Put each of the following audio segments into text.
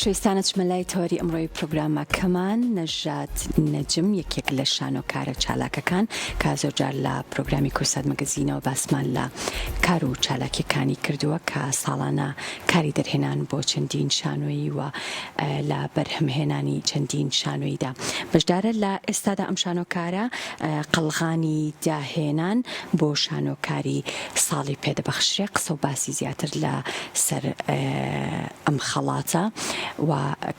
شویستانە چمەلای تۆری ئەمڕۆی پرۆگرامەکەمان نەژات نەجم یەکێک لە شانۆکارە چالاکەکان کە زۆرجار لە پرۆگرامی کورسات مەگەزینەوە باسمان لە کار و چالاکیەکانی کردووە کە ساڵانە کاری دەرهێنان بۆ چەندین شانۆیی و لە بەرهەمهێنانی چەندین شانۆییدا بەشدارە لە ئێستادا ئەم شانۆکارە قەڵغانی داهێنان بۆ شانۆکاری ساڵی پێدەبەخشرێ قسە و باسی زیاتر لە سەر ئەم خەڵاتە و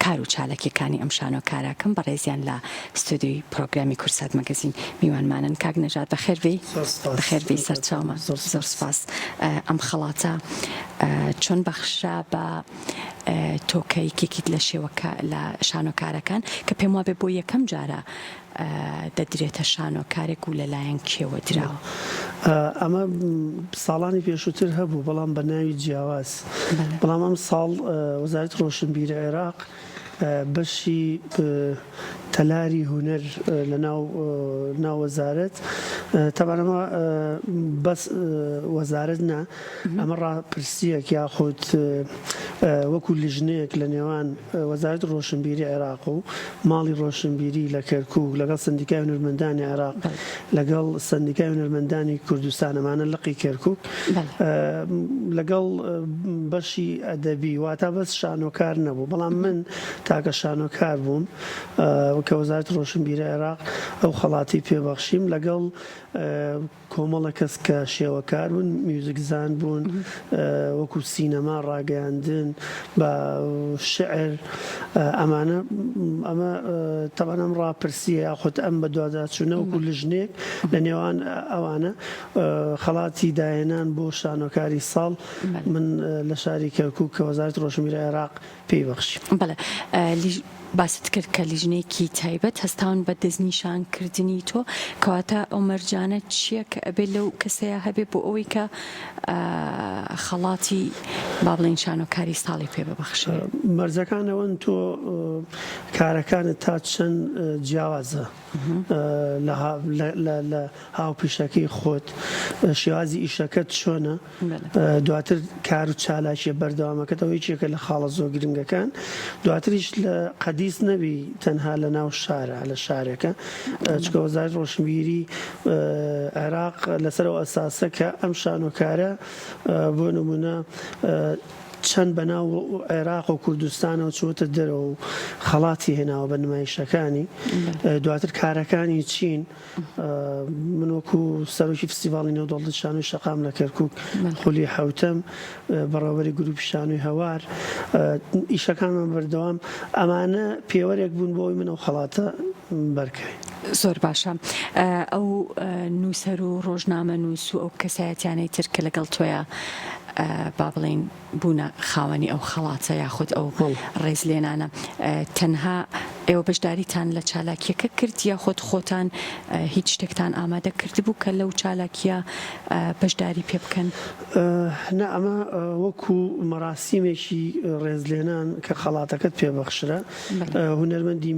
کار و چالاکیەکانی ئەم شانۆکارەکەم بەڕێزیان لە ستودیوی پرۆگرامی کورسات مەگەزین میوانمانن. کاک نەژات بەخێربی بەخێربی سەرچاومە زۆر سپاس. ئەم خەڵاتە چۆن بەخشرا بە تۆکەیەکێکیت لە شێوەکە لە شانۆکارەکان کە پێم وابێ بۆ یەکەم جارە دەدرێتە شانۆکارێک و لەلایەن کێوە دراوە؟ ئەمە ساڵانی پێشووتر هەبوو بەڵام بە ناوی جیاواز، بەڵام ئەم ساڵ وەزارەتی ڕۆشنبیری عێراق بەشی تەلاری هونەر لە ناو وەزارەت تەبەن ئەمە بەس وەزارەت نا ئەمە ڕاپرسیەک یاخود وەکو لیژنەیەک لە نێوان وەزارەتی ڕۆشنبیری عێراق و ماڵی ڕۆشنبیری لە کەرکووک لەگەڵ سندیکای هونەرمەندانی عێراق لەگەڵ سندیکای هونەرمەندانی کوردستان ئەمانە لقی کەرکووک لەگەڵ بەشی ئەدەبی واتە بەس شانۆکار نەبوو، بەڵام من تاکە شانۆکار بووم کە وەزارەتی ڕۆشنبیری عێراق ئەو خەڵاتی پێبەخشیم لەگەڵ کۆمەڵە کەس کە شێوەکار بوون، میوزیکزان بوون، وەکو سینەما ڕاگەیاندن بە شعر، ئەمانە ئەمە تەبەن ئەم ڕاپرسیە یاخود ئەم بە دواداچوونە وەکو لیژنێک لە نێوان ئەوانە خەڵاتی داهێنان بۆ شانۆکاری ساڵ من لە شاری کەرکووک کە وەزارەتی ڕۆشنبیری عێراق پێی بەخشیم. بەڵێ باست کرد کە لیژنەیەکی تایبەت هەستاون بە دەستنیشانکردنی تۆ کەواتە ئەو مەرجانە چییە کە ئەبێت لەو کەسەیە هەبێ بۆ ئەوەی کە خەڵاتی با بڵێن شانۆکاری ساڵی پێ ببەخشێ؟ مەرجەکانەوەن تۆ کارەکانت تا چەند جیاوازە لە هاوپیشەکەی خۆت، شێوازی ئیشەکەت چۆنە، دواتر کار و چالاکیە بەردەوامەکەتەوەی چێکە لە خاڵە زۆر گرنگەکان، دواتریش لە قەدیس نەبی تەنها لە ناو شارە لە شارێکە چکە وەزارەتی ڕۆشنبیری عێراق لەسەرەوە ئەساسە کە ئەم شانۆکارە بۆ نمونە چەند بەناو عێراق و کوردستانەوە چۆتە دەرەوە و خەڵاتی هێناوە بە نمایشەکانی، دواتر کارەکانی چین، من وەکو سەرۆکی فستیڤاڵی نێودەوڵەتی شانۆی شەقام لە کەرکووک خولی حەوتەم بەڕێوەبەری گروپی شانۆی هەوار ئیشەکانمان بەردەوام ئەمانە پێوەرێک بوون بۆ ئەوی من ئەو خەڵاتە بەرکەوێ. زۆر باشە. ئەو نووسەر و ڕۆژنامە نووس و ئەو کەسایەتیانەی تر کە لەگەڵ تۆیە با بڵێن بوونە خاوەنی ئەو خەڵاتە یاخود ئەو ڕێزلێنانە، تەنها ئێوە بەشداریتان لە چالاکیەکە کرد یاخود خۆتان هیچ شتێکتان ئامادە کردبوو کە لەو چالاکیە بەشداری پێ بکەن؟ نا، ئەمە وەکو مەراسیمێکی ڕێزلێنان کە خەڵاتەکەت پێبەخشرە، هونەرمەندی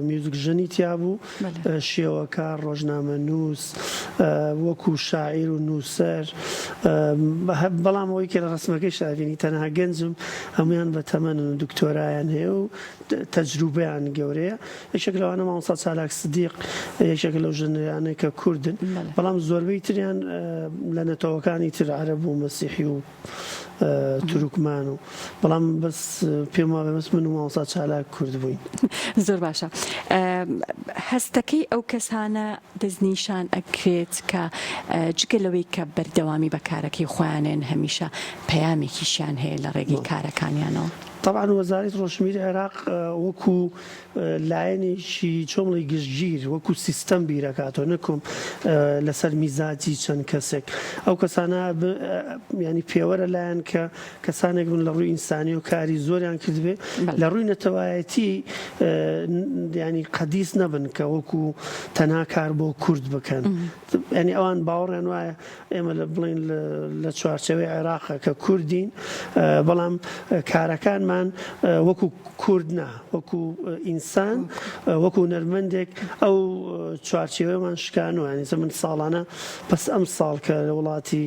میوزیکژنی تیا بوو، شێوەکار، ڕۆژنامە نووس، وەکو شاعیر و نووسەر، بەڵام ئەوەی کە لە ڕسمەکەی شاوینی تەنها گەنجم هەمویان بە تەمەن و دکتۆرایان هەیە و تەجروبەیان گەورەیە. یەکێک لەوانە مامۆستا چالاک سدیق یەکێک لەو ژنەیانەی کە کوردن، بەڵام زۆربەی تریان لە نەتەوەکانی تر عەرەب و مەسیحی و تورکمان و بەڵام بەس پێم وابێ بەس من و مامۆستا چالاک کورد بووین. زۆر باشە. هەستەکەی ئەو کەسانە دەستنیشان ئەکرێت کە جگە لەوەی کە بەردەوامی بە کارەکەی خۆیانێن هەمیشە پەیامێکیشیان هەیە لە ڕێگەی کارەکانیانەوە؟ طبعا وەزارەتی ڕۆشنبیری عێراق وەکو لایەنێکی چۆمڵی گشتگیر وەکو سیستەم بیرەکاتەوە، نەکۆم لەسەر میزاجی چەند کەسێک، ئەو کەسانە ینی پێوەرە لایەن کە کەسانێک بن لە ڕووی ئینسانی و کاری زۆریان کردبێ، لە ڕووی نەتەوایەتی ینی قەدیس نەبن کە وەکو تەنها کار بۆ کورد بکەن، ینی ئەوان باوەڕیان وایە ئێمە بڵین لە چوارچەوەی عێراقە کە کوردین، بەڵام کارەکان کارەکانمان وەکو کورد نا وەکو ئینسان وەکو نەرمەندێک ئەو چوارچێوەمان شکانەوە ینی من ساڵانە بەس ئەم ساڵ کە لە وڵاتی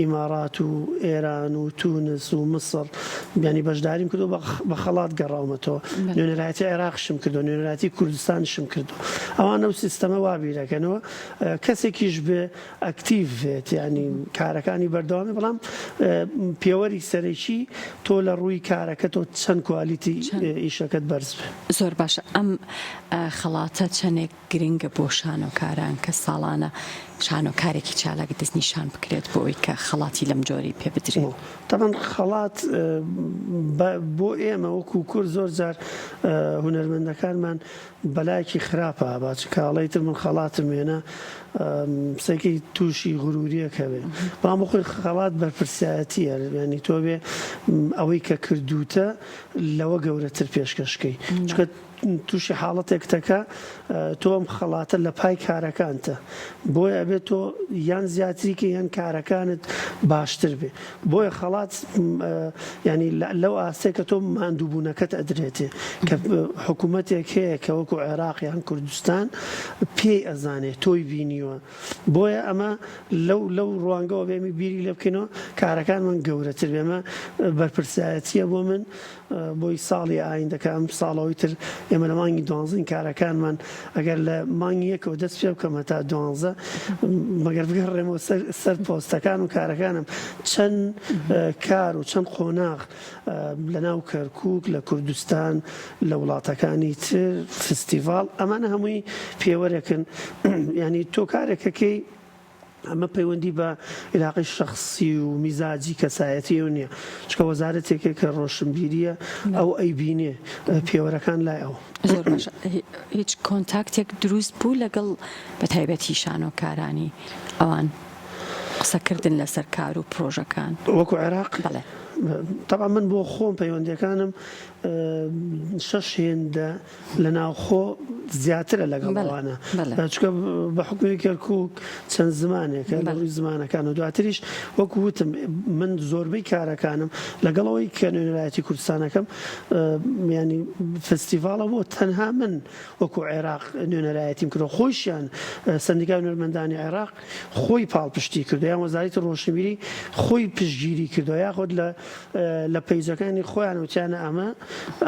ئیمارات و ئێران و تونس و مصر ینی بەشداریم کردو بە خەڵات گەڕاومەتەوە نوێنەرایەتی عێراقشم کردو نوێنەرایەتی کوردستانشم کردو ئەوانە و سیستەمە وابیرەکەنەوە کەسێکیش بێ ئەکتیڤ بێت ینی کارەکانی بەردەوامی بەڵام پێوەری سەرەکی تۆ لە ڕووی کارەکە تۆ چەند کوالیتی ئیشەکەت بەرز بێ زۆر باشە ئەم خەڵاتە چەندێک گرنگە بۆ شانۆکاران کە ساڵانە شانۆکارێکی چالاک دەستنیشان بکرێت بۆ ئەوەی کە خەڵاتی لەم جۆری پێ بدرێت تەمان خەڵات بۆ ئێمە وەکو کورد زۆر جار هونەرمەندەکانمان بەلایەکی خراپە باچ کاڵیتر من خەڵاتم وێنە سەکی تووشی غروریەکەوێ بەڵام بۆ خۆی خەڵات بەرپرسایەتیە ینی تۆ بێ ئەوەی کە کردوتە لەوە گەورەتر پێشکەشکەی چکە تووشی حاڵەتێکتەکە تۆ ئەم خەڵاتە لە پای کارەکانتە بۆیە ئەبێت تۆ یان زیاتریکە یان کارەکانت باشتر بێ بۆیە خەڵات ینی لەو ئاستێک کە تۆ ماندووبوونەکەت ئەدرێتێ کە حکوومەتێک هەیە کە وەکو عێراق یان کوردستان پێی ئەزانێت تۆی بینیوە بۆیە ئەمە لەو ڕوانگەوە بێمی بیری لێ بکەینەوە کارەکانمان گەورەتر بێمە بەرپرسایەتیە بۆ من بۆی ساڵی ئایندەکە ئەم ساڵەوەی تر ئێمە لە مانگی دوانزەین کارەکانمان ئەگەر لە مانگی یەکەوە دەست پێ بکەمە تا دوانزە مەگەر بگەڕێمەوە سەر پۆستەکان و کارەکانم چەند کار و چەند قۆناغ لە ناو کەرکووک لە کوردستان لە وڵاتەکانی تر فستیڤال ئەمانە هەمووی پێوەرێکن ینی تۆ کارێکەکەی ئەمە پەیوەندی بە علاقەی شخصی و میزاجی کەسایەتی و نییە چکە وەزارەتێکێک کە ڕۆشنبیریە ئەو ئەیبینێ پێوەرەکان لای ئەو زۆر باشە هیچ کۆنتاکتێک دروست بوو لەگەڵ بە تایبەتی شانۆکارانی ئەوان قسەکردن لەسەر کار و پرۆژەکان وەکو عێراق بەڵێ طبعا من بۆ خۆم پەیوەندیەکانم شەش هێندە لە ناوخۆ زیاترە لەگەڵەوانە چکە بە حکومی کەرکووک چەند زمانێکە لە ڕووی زمانەکان و دواتریش وەکو وتم من زۆربەی کارەکانم لەگەڵەوەی کە نوێنەرایەتی کوردستانەکەم ینی فستیڤالە بۆ تەنها من وەکو عێراق نوێنەرایەتیم کردو خۆشیان سندیکای هونەرمەندانی عێراق خۆی پاڵپشتی کردو یان وەزارەتی ڕۆشنبیری خۆی پشتگیری کردو یاخۆت لە پەیجەکانی خۆیان وتیانە ئەمە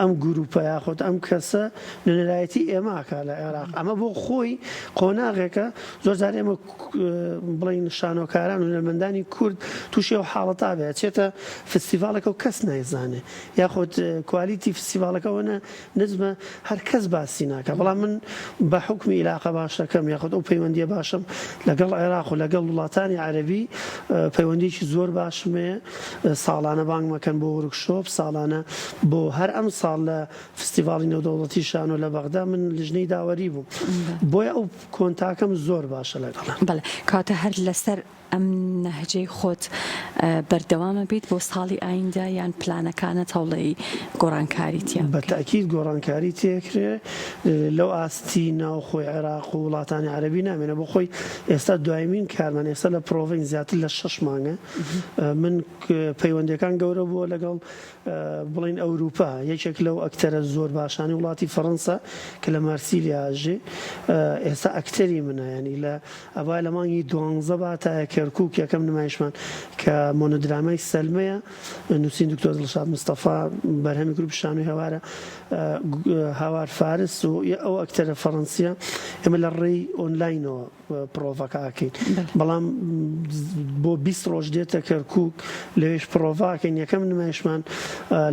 ئەم گروپە یاخۆت ئەم کەسە نوێنەرایەتی ئێماکە لە عێراق ئەمە بۆ خۆی قۆناغێکە زۆر جار ئێمە بڵین شانۆکاران و هونەرمەندانی کورد تووشی ئەو حاڵەتا بێت چێتە فستیڤالەکە و کەس نایزانێ یاخۆت کوالیتی فستیڤالەکەەوە نزمە هەر کەس باسی ناکە بەڵام من بە حکمی علاقە باشەکەم یاخۆت ئەو پەیوەندیە باشم لەگەڵ عێراق و لەگەڵ وڵاتانی عەرەبی پەیوەندیی زۆر باشم هەیە ساڵانە بانگ مەکەن بۆ ورکشۆپ ساڵانە بۆ هەر ئەم ساڵ لە فستیڤاڵی نێودەوڵەتی شانۆ لە بەغدا من لیژنەی داوەری بوو بۆیە ئەو کۆنتاکەم زۆر باشە لەگەڵ بەڵێ کاتە هەر لەسەر ئەم نەهجەی خۆت بەردەوامە بیت بۆ ساڵی ئایندا یان پلانەکانت هەوڵی گۆڕانکاریتیان بە تاکید گۆڕانکاری تێکرێ لەو ئاستی ناوخۆی عێراق و وڵاتانی عەرەبی نامێنە بۆ خۆی ئێستا دوایمین کارمان ئێستا لە پرۆڤین زیاتر لە 6 مانگە من پەیوەندیەکان گەورە بووە لەگەڵ بڵین ئەوروپا یەکێک لەو ئەکتەرە زۆر باشانی وڵاتی فەڕەنسا کە لە مارسیلیا ئاژێ ئێستا ئەکتەری منە ینی لە ئەوای لە مانگی 12 باتایە کەرکووک یەکەم نمایشمان کە مۆنۆدرامای سەلمەیە نووسین دکتۆر دڵشاد مستەفا بەرهەمی گروپ شانۆی هەوارە هاوار فارس و ئەو ئەکتەرە فەڕەنسیە ئێمە لە ڕێی ئۆنلاینەوە پرۆڤەکەکەین بەڵام بۆ 20 ڕۆژ دێتە کەرکووک لەوێش پرۆڤاکەین یەکەم نمایشمان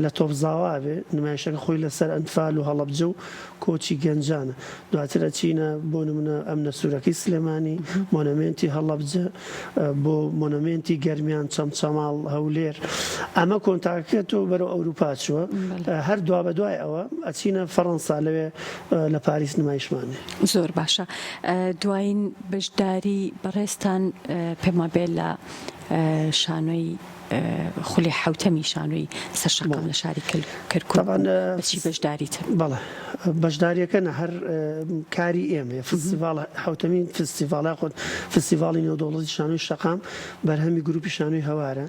لە تۆپزاوا بێ نمایشەکە خۆی لەسەر ئەنفال و هەڵەبجە و کۆچی گەنجانە دواترە چینە بۆ نمونە ئەمنە سوورەکەی سلێمانی مۆنەمێنتی هەڵەبجە بۆ مۆنەمێنتی گەرمیان چەمچەماڵ هەولێر ئەمە کۆنتاکێتەوە بەرەو ئەوروپا چووە هەر دوا بە دوای ئەوە ئەچینە فەڕەنسا لەوێ لە پاریس نمایشمانێ زۆر باشە دوایین بەشداری بەڕێستان پێما بێت لە شانۆی خولی حوتەمی شانۆی سەرشەقام لە شاری کەرکووک بەچی بەشداریت بەڵێ بەشداریەکەنە هەر کاری ئێمە فستیڤاڵ حوتەمین فستیڤاڵا خۆت فستیڤاڵی نێودەوڵەتی شانۆی شەقام بەرهەمی گروپی شانۆی هەوارە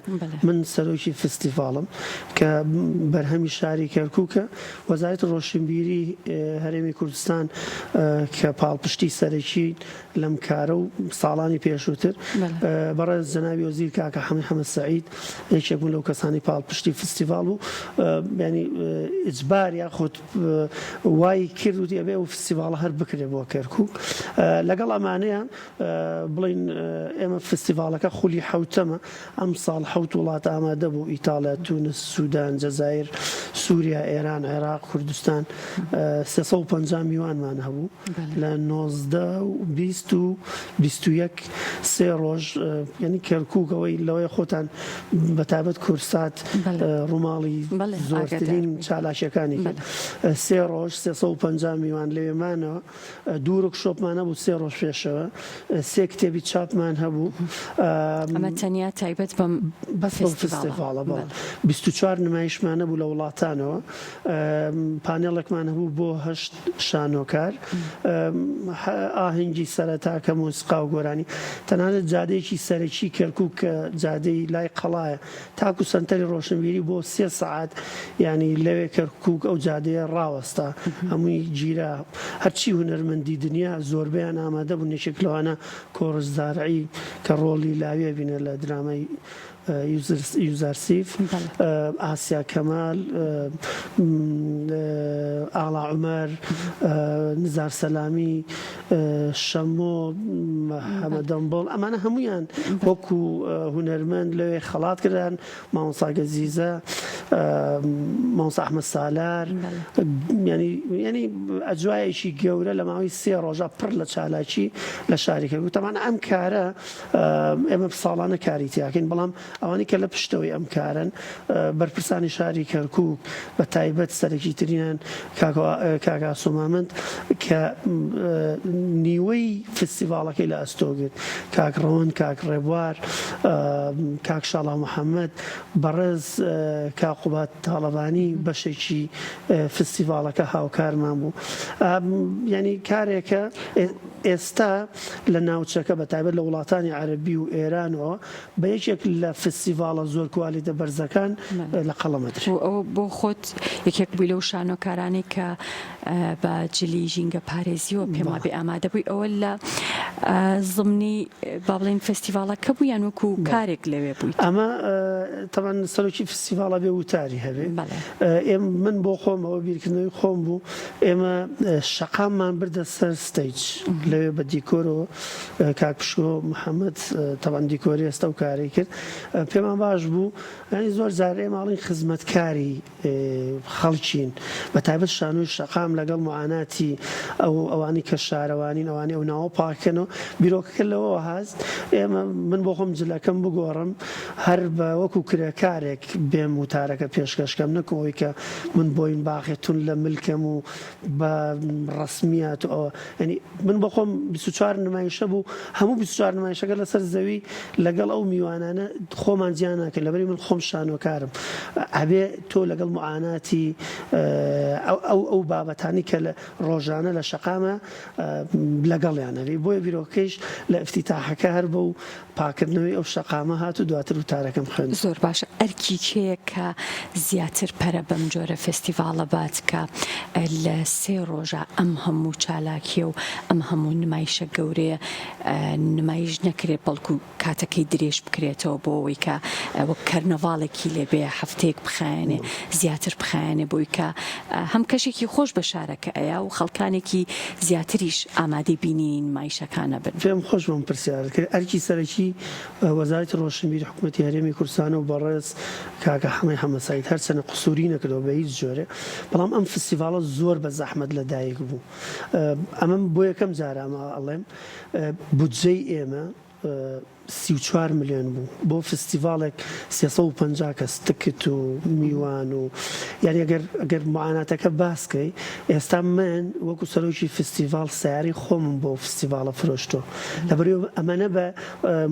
من سەرۆکی فستیڤاڵم کە بەرهەمی شاری کەرکووکە وەزارەتی ڕۆشنبیری هەرێمی کوردستان کە پاڵپشتی سەرەکی لەم کارە و ساڵانی پێشووتر بەڕێز جەنابی وەزیر کاکە حەمید سەعید یەکێک بوون لەو کەسانی پاڵپشتی فستیڤاڵ و ینی ئیجبار یاخود وای کرد وتی ئەبێ و فستیڤاڵە هەر بکرێ بۆ کەرکووک لەگەڵ ئەمانەیە بڵین ئێمە فستیڤاڵەکە خولی حوتەمە ئەم ساڵ حوت وڵات ئامادە بوو ئیتالیا تونس سوودان جەزایر سووریا ئێران عێراق کوردستان 350 میوانمان هەبوو لە 19 و 20 و 21 سێ ڕۆژ ینی کەرکووکەوەی لەوەی خۆتان بەتابەت کورسات ڕووماڵی زۆرترین چالاشەکانی سێ ڕۆژ 350 میوان لەوێمانەوە دوو ڕکشۆپمانە بوو سێ ڕۆژ پێشەوە سێ کتێبی چاپمان هەبوو ئەمە تەنیا تایبەت بەم فستیڤاڵە 24 نمایشمانە بوو لە وڵاتانەوە پانێڵێکمان هەبوو بۆ 8 شانۆکار ئاهەنگی سەرەتاکە مۆسیقا و گۆرانی تەنانەت جادەیەکی سەرەکی کەرکووک کە جادەی لای قەڵایە تاکو سەنتەری ڕۆشنبیری بۆ 3 سەعات ینی لەوێ کەرکووک ئەو جادەیە ڕاوەستا هەمووی گیرا هەرچی هونەرمەندی دنیا زۆربیان ئامادە بوون نێچێک لەوانە کۆڕزدارایی کە ڕۆڵی لاوێ بینە لە درامای یوزارسیف ئاسیا کەمال ئاڵا عومەر نزار سەلامی شەمۆ حەمەدەمبڵ ئەمانە هەمویان وەکو هونەرمەند لەوێ خەڵات کردن مامۆستا گەزیزە مامۆستا ئەحمەد سالار ینی ئەجوایەکی گەورە لە ماوەی 3 ڕۆژە پڕ لە چالاکی لە شاری کەرکووک تەمانە ئەم کارە ئێمە ساڵانە کاری تیاکەین بەڵام ئەوانی کە لە پشتەوەی ئەم کارن بەرپرسانی شاری کەرکووک بە تایبەت سەرەکی ترینان کاکا سومامەند کە نیوەی فستیڤاڵەکەی لە ئەستۆگرت کاک ڕەوەند کاک ڕێبوار کاک شاڵا محەممەد بەڕێز کاقوبات تاڵەبانی بەشێکی فستیڤاڵەکە هاوکارمان بوو ینی کارێکە ئێستا لە ناوچەکە بە تایبەت لە وڵاتانی عەرەبی و ئێرانەوە بە یەکێک لە فستیڤاڵە زۆر کوالیتە بەرزەکان لە قەڵەمەتر ئەوە بۆ خۆت یەکێک بووی لەو شانۆکارانی کە بە جلی ژینگە پارێزیەوە پێما بێ ئامادە بووی ئەوە لە زمنی با بڵێن فستیڤاڵەکە بوویان وەکو کارێک لەوێ بوویت ئەمە تەمان سەرۆکی فستیڤاڵە بێ وتاری هەبێ من بۆ خۆم ئەوە بیرکردنەوەی خۆم بوو ئێمە شەقاممان بردە سەر ستەیج لەوێ بە دیکۆرەوە کاک پشکۆ محەممەد تەوان دیکۆری ئێستا و کاری کرد پێمان باش بوو ینی زۆر جارێ ماڵی خزمەتکاری خەڵکین بە تایبەت شانۆی شەقام لەگەڵ معاناتی ئەوانی کە شارەوانین ئەوانی ئەو ناوە پاکەنەوە بیرۆکەکە لەوە هاست ئێمە من بۆ خۆم جلەکەم بگۆڕم هەر بە وەکو کرێکارێک بێم وتارەکە پێشکەشکەم نەکەوەی کە من بۆین باخێتون لە ملکەم و بە ڕسمیات ئەوە ینی من بە خۆم 24 نمایشە بوو هەموو 24 نمایشەکە لەسەر زەوی لەگەڵ ئەو میوانانە خۆمان زیان ناکەن لەبەری من خۆم شانۆکارم ئەبێ تۆ لەگەڵ معاناتی ئەو بابەتانی کە لە ڕۆژانە لە شەقامە لەگەڵیانەوی بۆیە بیرۆکەیش لە ئفتیتاحەکە هەر بە و پاکردنەوەی ئەو شەقامە هات و دواتر وتارەکەم خوێن زۆر باشە ئەرکی کێیە کە زیاتر پەرە بەم جۆرە فستیڤاڵە بات کە لە 3 ڕۆژە ئەم هەموو چالاکیە و ئەم هەموو نمایشە گەورەیە نمایش نەکرێت بەڵکو کاتەکەی درێژ بکرێتەوە بۆ ئەوەی کە وەک کەرنەڤاڵێکی لێبێ هەفتەیەک بخایێنێ زیاتر بخایێنێ بۆی کە هەم کەشێکی خۆش بە شارەکە ئەیە و خەڵکانێکی زیاتریش ئامادەی بینین نمایشەکانە بن پێم خۆش بۆم پرسیار کرد ئەرکی سەرەکی وەزارەتی ڕۆشنبیری حکوومەتی هەرێمی کوردستان و بەڕێز کاکە حەمەد سەعید هەرچەنە قسووری نەکردەوە بە هیچ جۆرێ بەڵام ئەم فستیڤاڵە زۆر بە زەحمەت لەدایک بوو ئەمە بۆ یەکەم جارە ئەڵێم بودجەی ئێمە 34 ملیۆن بوو بۆ فستیڤالێک 350 کەس تکت و میوان و یعنی ئەگەر معاناتەکە باسکەی ئێستا من وەکو سەرۆکی فستیڤال سیاری خۆمم بۆ فستیڤالە فرۆشتۆ لەبەرەوە ئەمەنە بە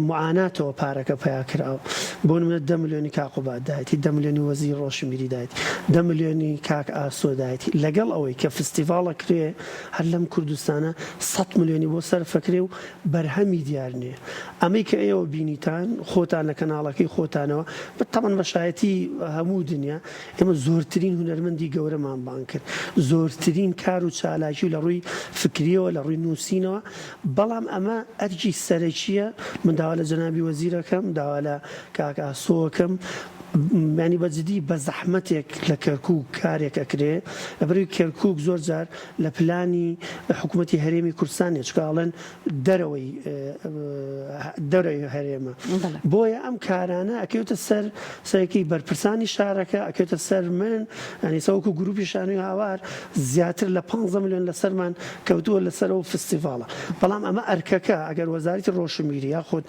معاناتەوە پارەکە پیا کراوە بۆ نمونە 10 ملیۆنی کاقوبات دایەتی 10 ملیۆنی وەزیر ڕۆشنبیری دایەتی 10 ملیۆنی کاک ئاسۆ دایەتی لەگەڵ ئەوەی کە فستیڤالە کرێ هەر لەم کوردستانە 100 ملیۆنی بۆ سەرفەکرێ و بەرهەمی دیار نییە ئەمەی کە ئێوە بینیتان خۆتان لە کەناڵەکەی خۆتانەوە بەتەمەن بەشایەتی هەموو دنیا ئێمە زۆرترین هونەرمەندی گەورەمان بان کرد زۆرترین کار و چالاکی لە ڕووی فکریەوە لە ڕووی نووسینەوە بەڵام ئەمە ئەرجی سەرەکیە من داوا لە جەنابی وەزیرەکەم داوا لە کاک ئاسۆوەکەم ینی بەجددی بە زەحمەتێک لە کەرکووک کارێک ئەکرێ لەبەروی کەرکووک زۆر جار لە پلانی حکوومەتی هەرێمی کوردستانی چکاڵەن دەرەوەی هەرێمە بۆیە ئەم کارانە ئەکەوتە سەر سەرەکی بەرپرسانی شارەکە ئەکەوتە سەر من ینی سەوەکو گروپی شانوی هاوار زیاتر لە 15 ملیۆن لەسەرمان کەوتووە لەسەرەوە فستیڤالە بەڵام ئەمە ئەرکەکە ئەگەر وەزارەتی ڕۆشنبیری یاخود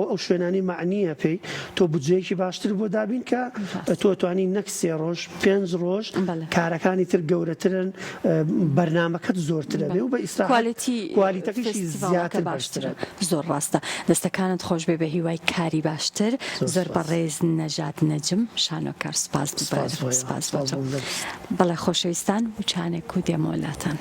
ئەو شوێنانی معنیە پێی تۆ بودجەیەکی باشتر بۆ دابین کە تۆ توانی نەک 3 ڕۆژ 5 ڕۆژ کارەکانی تر گەورەترن بەرنامەکەت زۆرترە بێ و بە کوالیتەکەشی زیاتر باشترە زۆر ڕاستە دەستەکانت خۆش بێ بە هیوای کاری باشتر زۆر بەڕێز نەژات نەجم شانۆکار سپاس بەڵێ خۆشەویستان وچانێک و دێمەوەلاتان